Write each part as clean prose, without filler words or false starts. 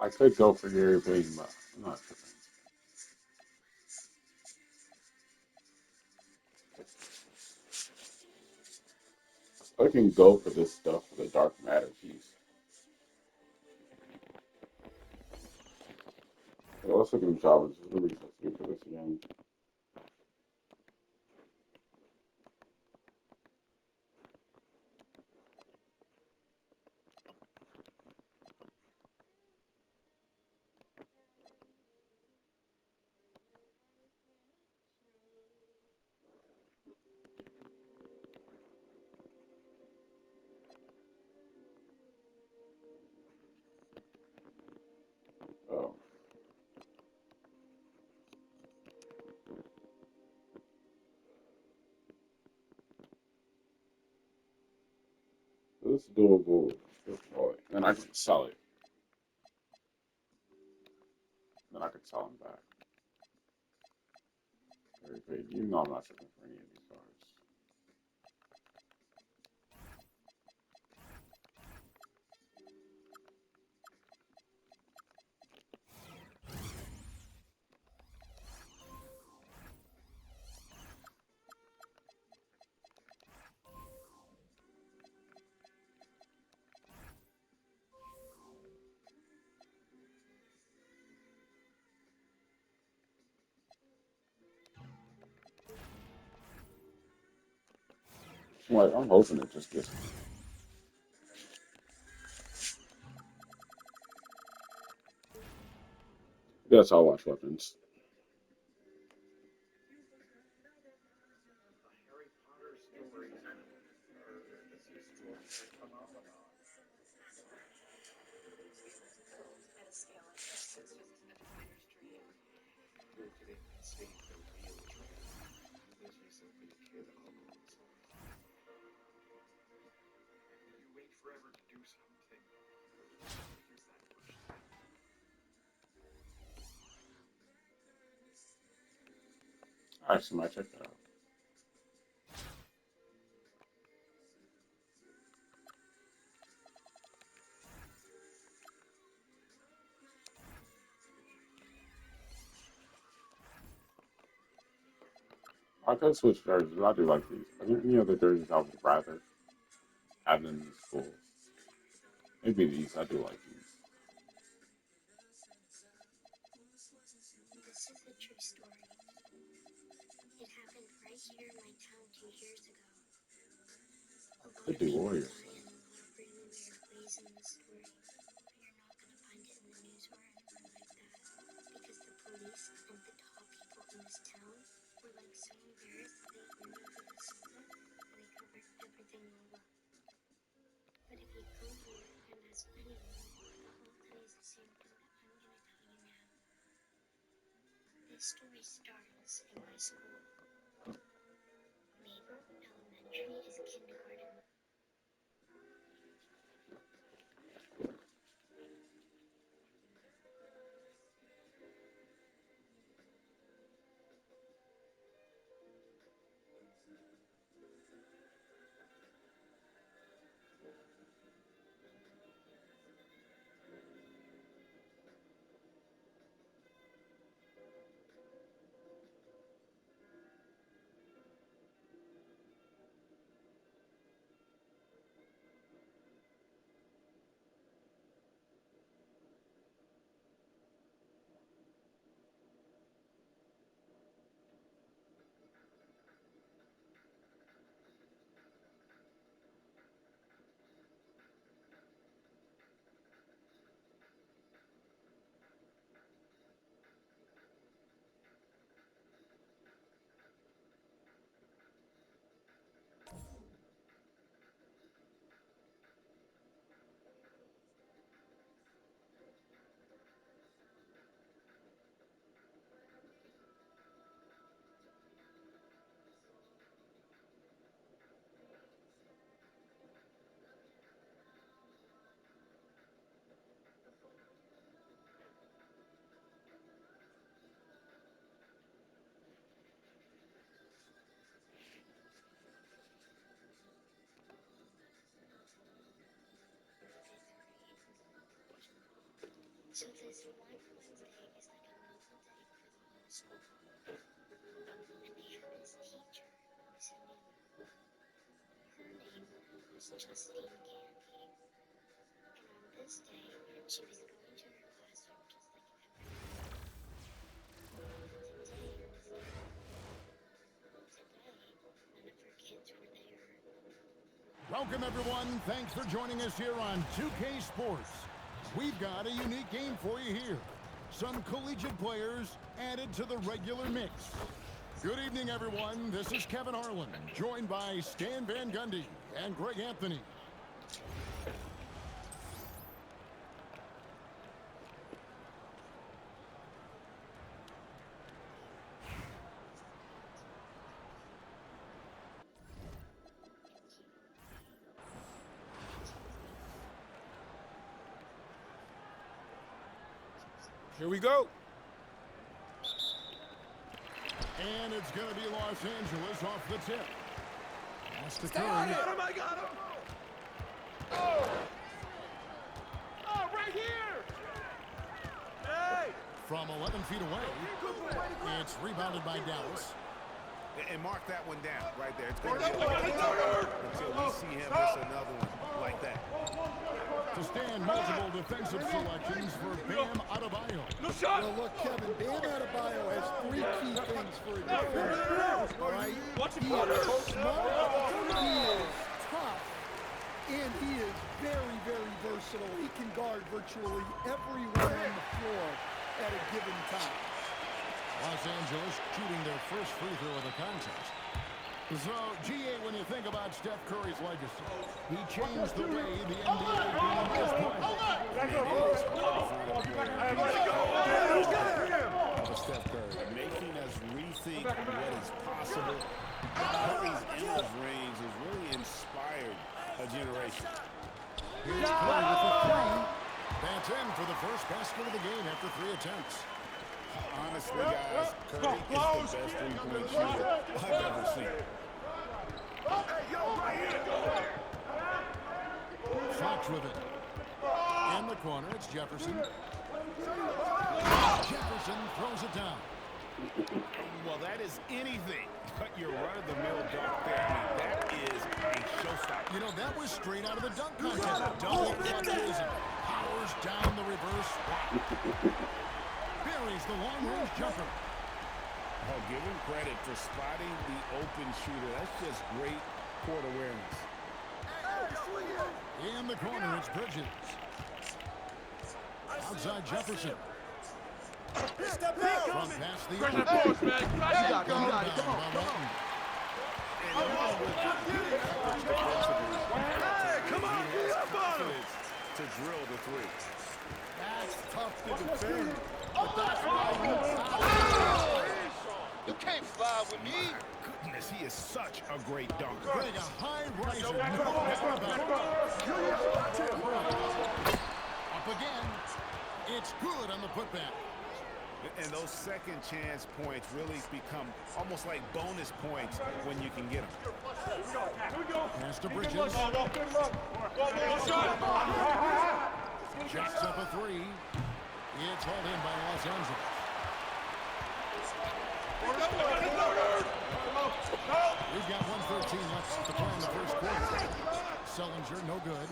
I could go for Gary Payton, but I'm not I can go for this stuff for the dark matter piece. Yeah, let's look at the job. Let me just look for this again. Oh, this is doable. Then I can sell it. Then I can sell them back. Gary Payton. You know I'm not looking for any of these cards. I'm hoping it just gets. That's how I watch weapons. I actually might check that out. I could switch jerseys. I do like these. Are there any other jerseys I would rather have than these schools? Maybe these. I do like these. Could do Warriors. Welcome, everyone. Thanks for joining us here on 2K Sports. We've got a unique game for you here. Some collegiate players added to the regular mix. Good evening, everyone. This is Kevin Harlan, joined by Stan Van Gundy and Greg Anthony. Here we go. And it's going to be Los Angeles off the tip. That's the I got him! I got him! Oh! Oh, right here! Hey! From 11 feet away, it's rebounded by Dallas. And mark that one down right there. It's going to be until we see him miss another one like that. To stand multiple defensive selections for Bam Adebayo. No shot! Well, look, Kevin, Bam Adebayo has three key things for a defender. All right? Watch it, He Potter. is smart, he is tough, and he is very, very versatile. He can guard virtually everyone on the floor at a given time. Los Angeles shooting their first free throw of the contest. So, GA, when you think about Steph Curry's legacy, he changed the way the NBA game is played. Steph Curry making us rethink what is possible. Curry's endless range has really inspired a generation. Here's Curry with the three. That's in for the first basket of the game after 3 attempts. Honestly, guys, Curry is the best three-point shooter I've ever seen. Fox with it. In the corner, it's Jefferson. Jefferson throws it down. Well, that is anything but your run-of-the-mill dunk there. I mean, that is a showstopper. You know, that was straight out of the dunk contest. Double clutches and powers down the reverse. Buries the long-range jumper. Oh, give him credit for spotting the open shooter. That's just great court awareness. In the corner, it's Bridges. Outside Jefferson. From past the Crash that post, man. Crash it. Come on, come on. Hey, come on, get up on him. To drill the three. That's tough to defend, but that's why You can't fly with me. Goodness, he is such a great dunker. Greg, a high riser. No doubt about it. Up again. It's good on the putback. And those second chance points really become almost like bonus points when you can get them. Pass to Bridges. Jacks up a three. It's hauled in by Los Angeles. We've got 1:13 left to play in the first quarter. Sellinger, no good.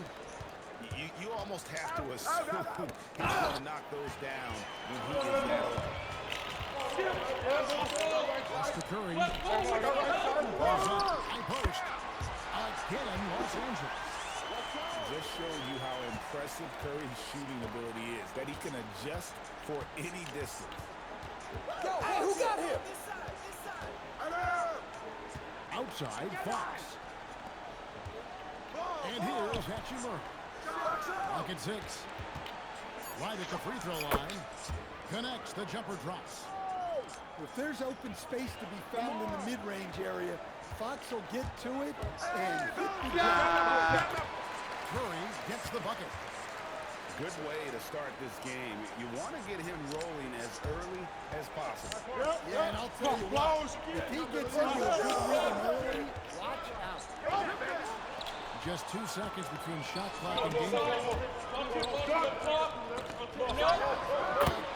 You almost have to assume he's going to knock those down when he is that open. Pass to Curry. High post. Again, Los Angeles. Just showed you how impressive Curry's shooting ability is, that he can adjust for any distance. Hey, who got him? Outside, Fox. And here is Hachimura. Lock at 6. Right at the free throw line. Connects, the jumper drops. If there's open space to be found in the mid-range area, Fox will get to it and hit the ground. Curry gets the bucket. Good way to start this game. You want to get him rolling as early as possible. Yeah, and I'll tell you what, if he gets into a good rhythm early, watch out. Just 2 seconds between shot clock and game clock.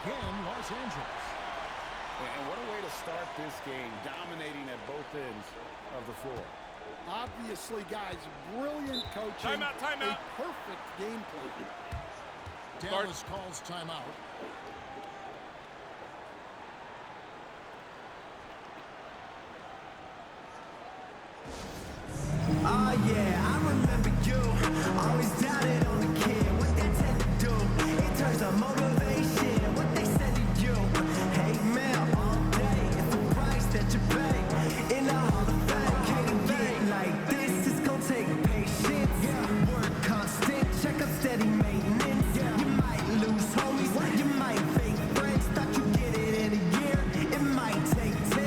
Again, Los Angeles. And what a way to start this game, dominating at both ends of the floor. Obviously, guys, brilliant coaching. Timeout, timeout. A perfect game plan. Dallas calls timeout. Oh yeah, I remember you. Always doubted on the kid. What they tend to do in terms of motivation. What they said to you. Hey man, all day. It's the price that you pay. In the Hall of Fame, can't get like this. It's gonna take patience. Work constant. Check up steady maintenance. You might lose homies. You might fake friends. Thought you get it in a year. It might take 10.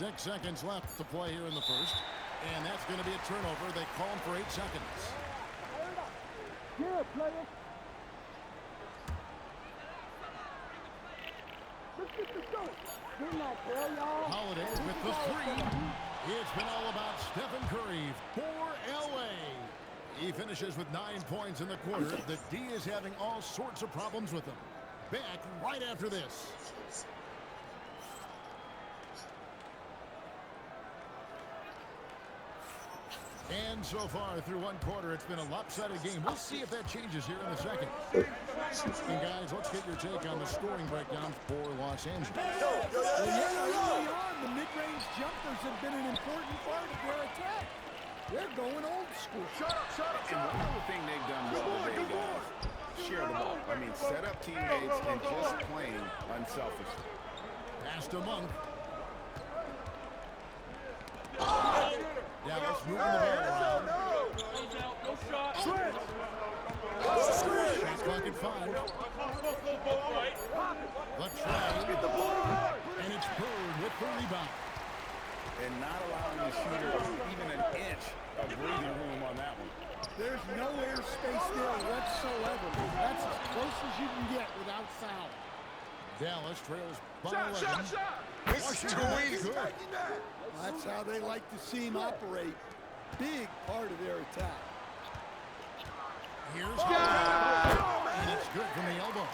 6 seconds left to play here in the first. And that's going to be a turnover. They call him for 8 seconds. Yeah, player. Let's get this going. Good luck, boy, y'all. Holiday with the 3. It's been all about Stephen Curry for LA. He finishes with 9 points in the quarter. The D is having all sorts of problems with him. Back right after this. And so far through one quarter, it's been a lopsided game. We'll see if that changes here in a second. And guys, let's get your take on the scoring breakdown for Los Angeles. Well, yeah, early on, the mid-range jumpers have been an important part of their attack. They're going old school. Shut up, shut up, And shut up. one other thing they've done well today, guys, share the ball. I mean, set up teammates and just playing unselfishly. Pass to Monk. Dallas moving the ball around. No shot. Shot clock at 5. The try. And it's Bird with the rebound. And not allowing the shooter even an inch of breathing room on that one. There's no airspace there whatsoever. That's as close as you can get without foul. Dallas trails by Shot, 11. shot, shot. Washington good. That's how they like to see him operate. Big part of their attack. Here's Holiday. And it's good from the elbow.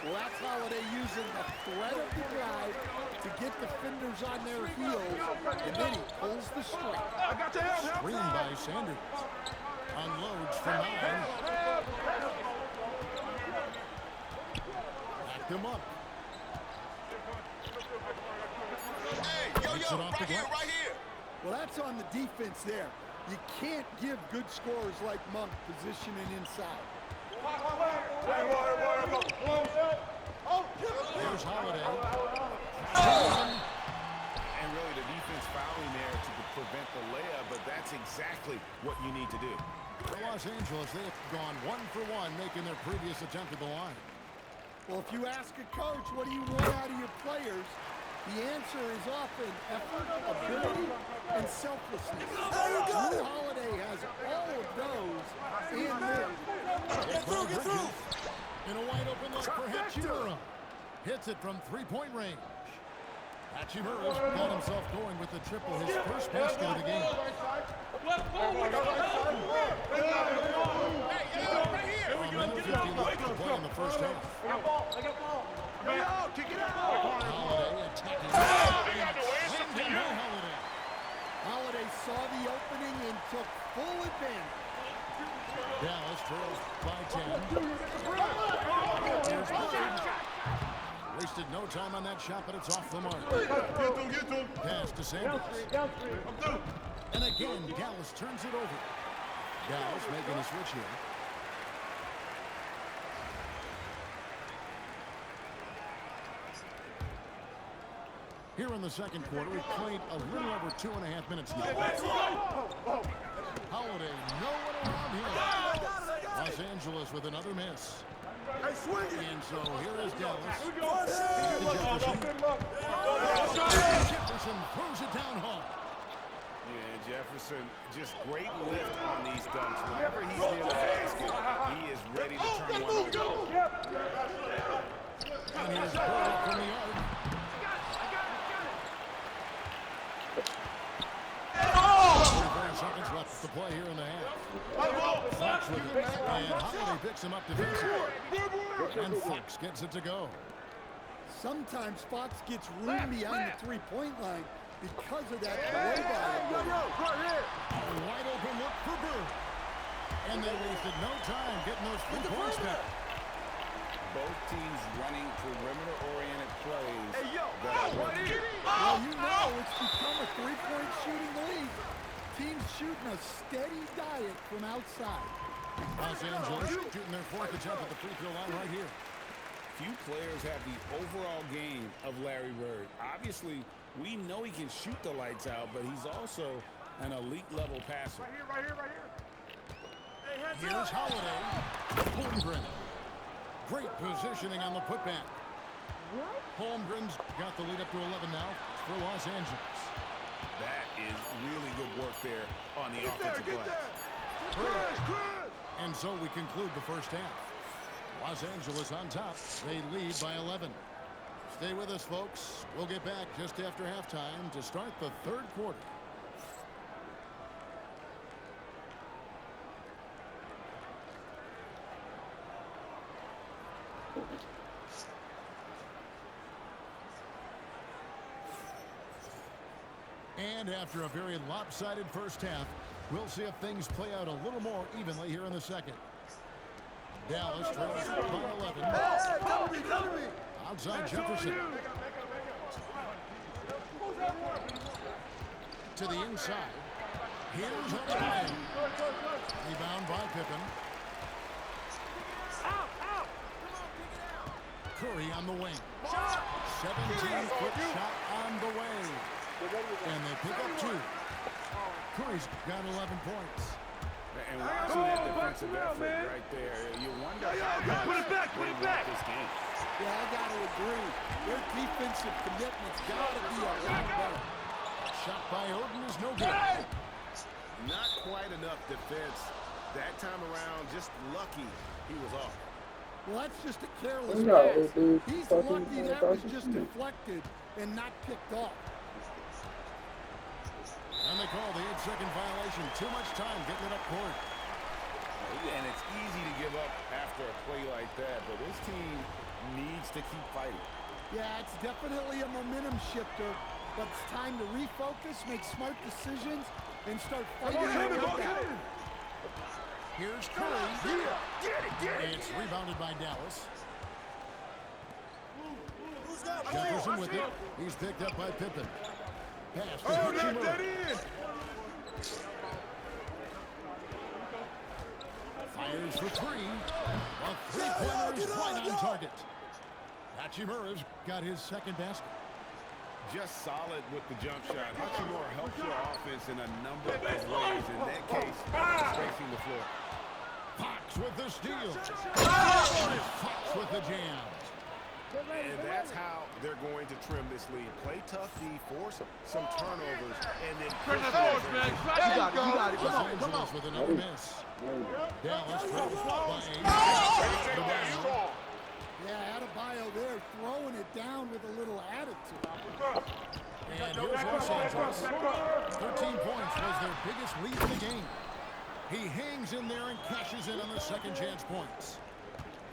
Well, that's Holiday using the threat of the drive to get defenders on their heels, and then he pulls the strike. I got your help. Screen by Sanders. Unloads from 9. Backed him up. Gets it off the glass. Well, that's on the defense there. You can't give good scorers like Monk positioning inside. Here's Holiday. And really the defense fouling there to prevent the layup, but that's exactly what you need to do. For Los Angeles, they have gone 1 for 1, making their previous attempt at the line. Well, if you ask a coach, what do you want out of your players? The answer is often effort, ability, and selflessness. Drew Holiday has all of those and more. Get through! In a wide open look for Hachimura. Hits it from 3-point range. Hachimura's got himself going with the triple, his first basket of the game. A minute 50 left to play in the first half. Holiday attacking. Holiday saw the opening and took full advantage. Dallas trails by 10. Here's Bird. Wasted no time on that shot, but it's off the mark. Pass to Sanders. And again, Dallas turns it over. Dallas making a switch here. Here in the second quarter, we've played a little over 2.5 minutes now. Holiday, no one around here. Los Angeles with another miss. And so here is Dallas. Jefferson throws it down hard. Yeah, Jefferson, just great lift on these dunks. Whenever he's near the basket, he is ready to turn one over. And here's Bird from the arc. 44 seconds left picks him up defensively. And Fox gets it to go. Sometimes Fox gets room behind the three-point line because of that blow-by. A wide open look for Bird. And they wasted no time getting those 3 points back. Both teams running perimeter-oriented plays. Well, you know it's become a three-point shooting league. Teams shooting a steady diet from outside. Los Angeles shooting their 4th attempt at the free throw line right here. Few players have the overall game of Larry Bird. Obviously, we know he can shoot the lights out, but he's also an elite-level passer. Right here. Here's Holiday. Holmgren. Great positioning on the putback. Holmgren's got the lead up to 11 now for Los Angeles. That is really good work there on the offensive glass. And so we conclude the first half. Los Angeles on top. They lead by 11. Stay with us, folks. We'll get back just after halftime to start the 3rd quarter. And after a very lopsided first half, we'll see if things play out a little more evenly here in the second. Dallas trails by 11. Outside Jefferson. To the inside. Here's Holiday. Rebound by Pippen. Curry on the wing. 17-foot shot on the way. And they pick up 2. Curry's got 11 points. And watching that defensive effort right there, you wonder how Put it back. this game. Yeah, I got to agree. Their defensive commitment's got to be a lot better. Shot by Odin is no good. Not quite enough defense that time around. Just lucky he was off. Well, that's just a careless No, pass. dude, He's fucking lucky that was fucking just shit. deflected and not picked off. And they call the 8-second violation. Too much time getting it up court. And it's easy to give up after a play like that, but this team needs to keep fighting. Yeah, it's definitely a momentum shifter, but it's time to refocus, make smart decisions, and start fighting their way back. Here's Curry. It's rebounded by Dallas. Jefferson with it. He's picked up by Pippen. Pass to Hachimura. Fires for 3. A three-pointer is right on target. Hachimura's got his 2nd basket. Just solid with the jump shot. Hachimura helps your offense in a number of ways. In that case, spacing the floor. Fox with the steal. Fox with the jam. And that's how they're going to trim this lead. Play tough D, force some turnovers, and then push it. You got it. Los Angeles with another miss. Dallas trails by 8. Yeah, Adebayo there throwing it down with a little attitude. And here's Los Angeles. 13 points was their biggest lead in the game. He hangs in there and cashes in on the second chance points.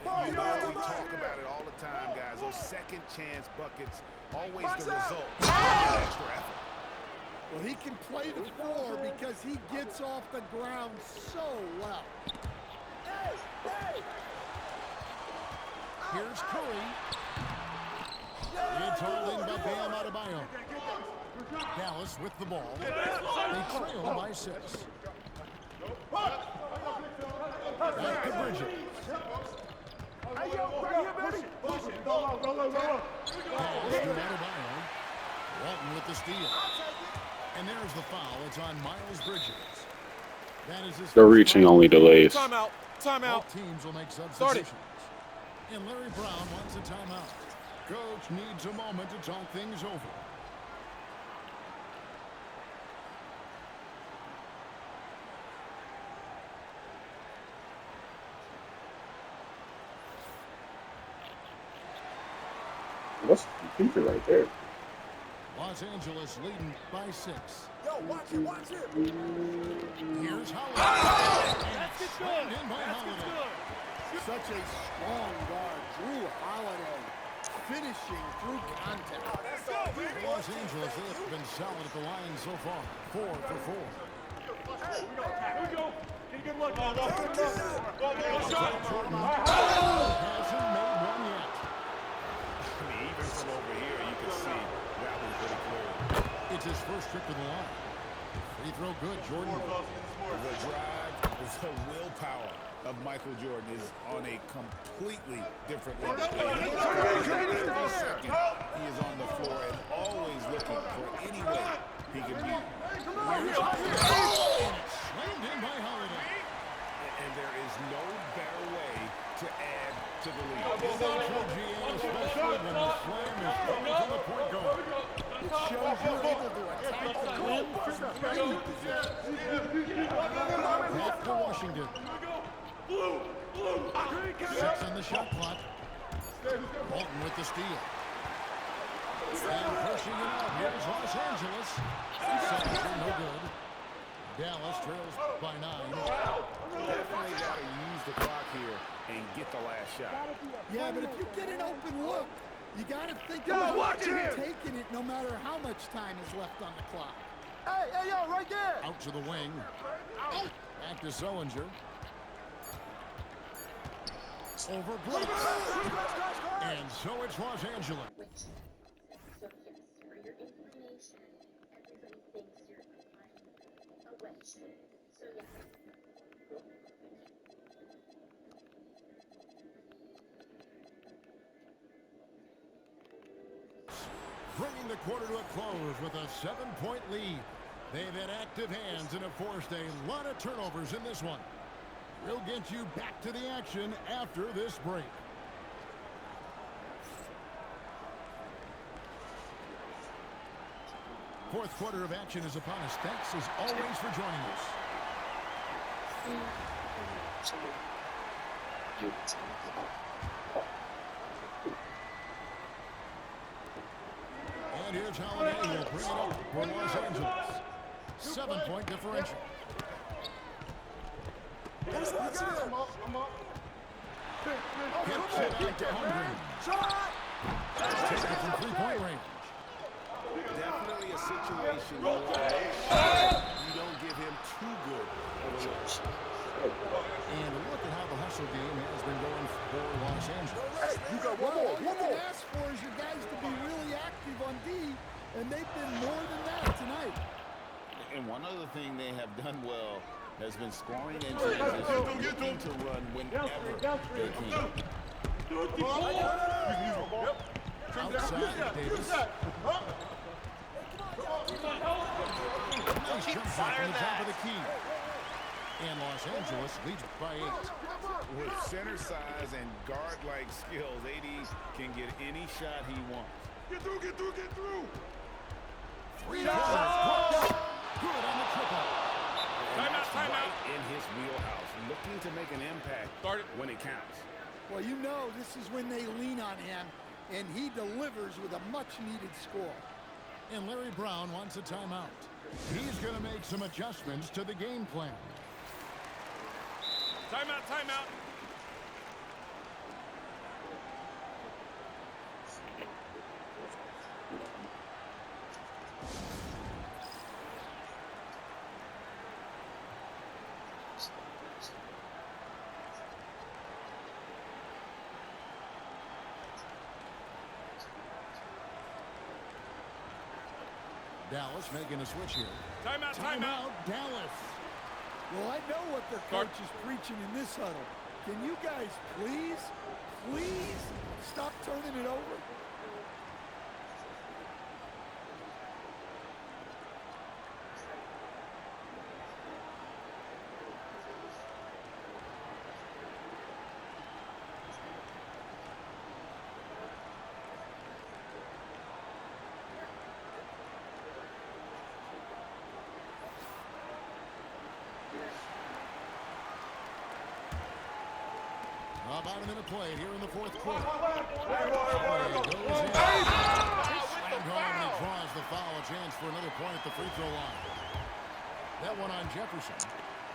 You know, we talk about it all the time, guys. Those second chance buckets, always the result of extra effort. Well, he can play the floor because he gets off the ground so well. Here's Curry. It's hauled in by Bam Adebayo. Dallas with the ball. They trail by 6. Back to Bridges. Pass to Adebayo. Walton with the steal. And there's the foul. It's on Miles Bridges. That is his The reaching only delays. Timeout. Both teams will make substitutions. And Larry Brown wants a timeout. Coach needs a moment to talk things over. That's the keeper right there. Los Angeles leading by 6. Yo, watch it. Here's Holiday. That's good. In by Holiday. Such a strong guard. Drew Holiday finishing through contact. Los Angeles have been solid at the line so far. 4 for 4. Hasn't made one yet. I mean, even from over here, you can see that was pretty clear. It's his first trip to the line. Free throw good, Jordan. The drive, the willpower of Michael Jordan is on a completely different level. Every second he is on the floor and always looking for any way he can be. Slammed in by Holiday. And there is no better way to add to the lead. Especially when the slam is coming from the point guard. It shows you're able to attack the rim from any position. Back to Washington. 6 on the shot clock. Walton with the steal. And pushing it out. Here's Los Angeles. Second, no good. Dallas trails by 9. Definitely got to use the clock here and get the last shot. Yeah, but if you get an open look, you got to think about taking it no matter how much time is left on the clock. Hey, yo, right there. Out to the wing. Back to Sullinger. Over Brooks. And so it's Los Angeles. So yes, for your information, everybody thinks you're a witch. So yeah. Bringing the quarter to a close with a 7-point lead. They've had active hands and have forced a lot of turnovers in this one. We'll get you back to the action after this break. Fourth quarter of action is upon us. Thanks as always for joining us. And here's Holiday. He'll bring it up for Los Angeles. 7-point differential. Gets it out to Holmgren. Take it from three-point range. Definitely a situation where you don't give him too good of a look. And look at how the hustle game has been going for Los Angeles. You got all you can ask for is your guys to be really active on D, and they've been more than that tonight. And one other thing they have done well has been scoring in transition, looking to run whenever they can. Outside, Davis. Nice jump shot from the top of the key. And Los Angeles leads by 8. With center size and guard-like skills, AD can get any shot he wants. Get through. 3 points. Good on the triple. Timeout. Right in his wheelhouse, looking to make an impact when it counts. Well, you know this is when they lean on him, and he delivers with a much-needed score. And Larry Brown wants a timeout. He's going to make some adjustments to the game plan. Timeout. Dallas making a switch here. Timeout. Dallas. Well, I know what their coach is preaching in this huddle. Can you guys please stop turning it over? About a minute played here in the fourth quarter. Goes in. Slammed home and he draws the foul. A chance for another point at the free throw line. That one on Jefferson.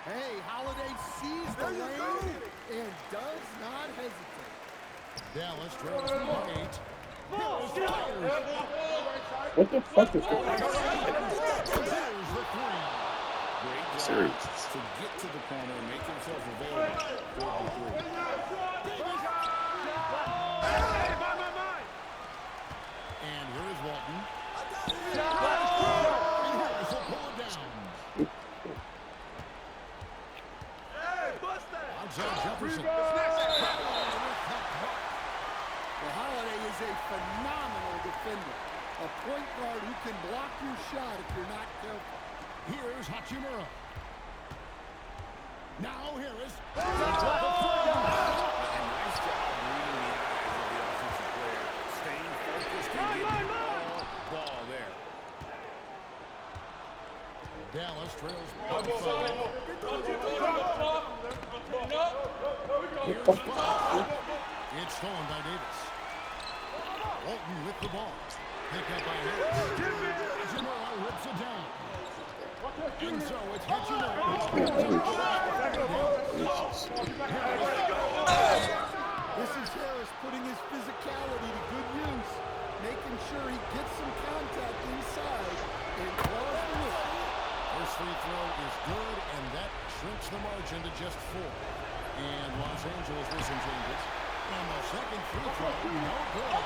Hey, Holiday sees the lane and does not hesitate. Dallas trails by 8. Hills fires. What the fuck is going on? Here's the 3. Great job Serious. to get to the corner and make himself available for the 3. And here is Walton. And Harris will pull it down. Outside Jefferson. Well, Holiday is a phenomenal defender. A point guard who can block your shot if you're not careful. Here's Hachimura. Now Harris. And nice job reading the eyes of the offensive player. Staying focused and getting all ball there. Dallas trails by 5. Here's 5. It's stolen by Davis. Walton with the ball. Picked up by Harris. Hachimura rips it down. And so it's Hachimura. This is Harris putting his physicality to good use, making sure he gets some contact inside and draws the whistle. First free throw is good, and that shrinks the margin to just 4. And Los Angeles with some changes. And the second free throw, no good.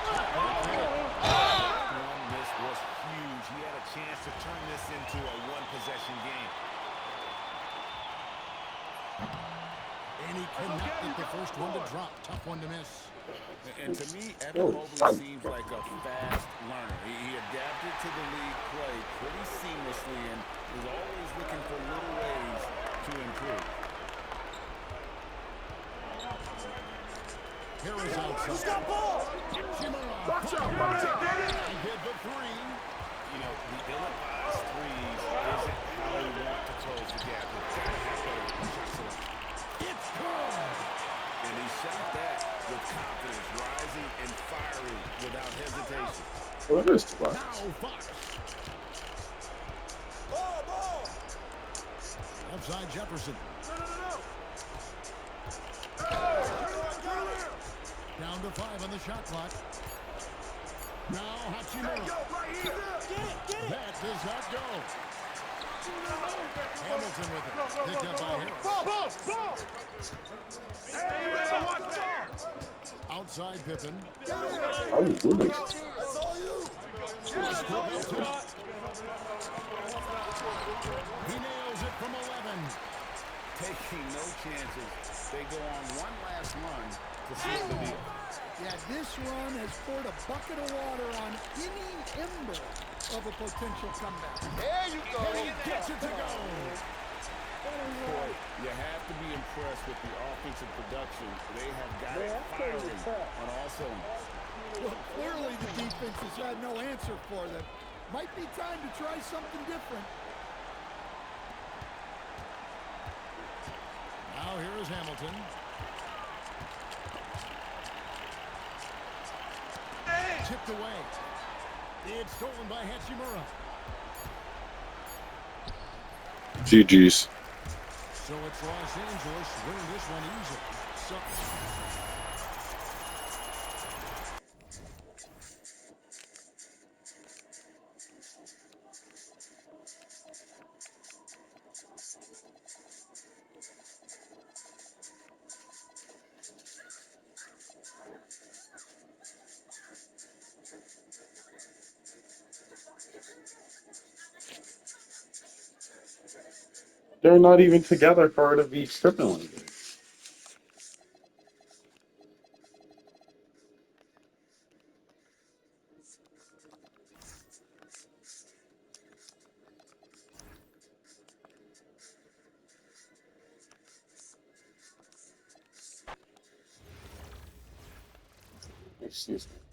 One miss was huge. He had a chance to turn this into a one-possession game. And he cannot get the first one to drop. Tough one to miss. And to me, Evan Mobley seems like a fast learner. He adapted to the league play pretty seamlessly and is always looking for little ways to improve. Harris outside. Who's got ball? Shimura. Watch out, watch out, get it! He hit the 3. You know, the ill-advised threes isn't how we want to close the gap. We've got to have better shot selection. It's good. And he shot that with confidence, rising and firing without hesitation. Well, it is twice. Now Fox. Ball! Outside Jefferson. No! Down to 5 on the shot clock. Now Hachimura. Right here! Get it! That does not go. Hamilton with it. Picked up by Harris. Ball! Hey, watch there! Outside Pippen. How are you doing this? That's all you! He nails it from 11. Taking no chances. They go on one last run to seal the deal. Yeah, this run has poured a bucket of water on any ember of a potential comeback. There you go! And he gets it to go. Boy, you have to be impressed with the offensive production. They have got it firing on all cylinders. Well, clearly the defense has had no answer for them. Might be time to try something different. Now here is Hamilton. Tipped away. It's stolen by Hachimura. GG's. So it's Los Angeles winning this one easily. So They're not even together for her to be stripping like this. Excuse me.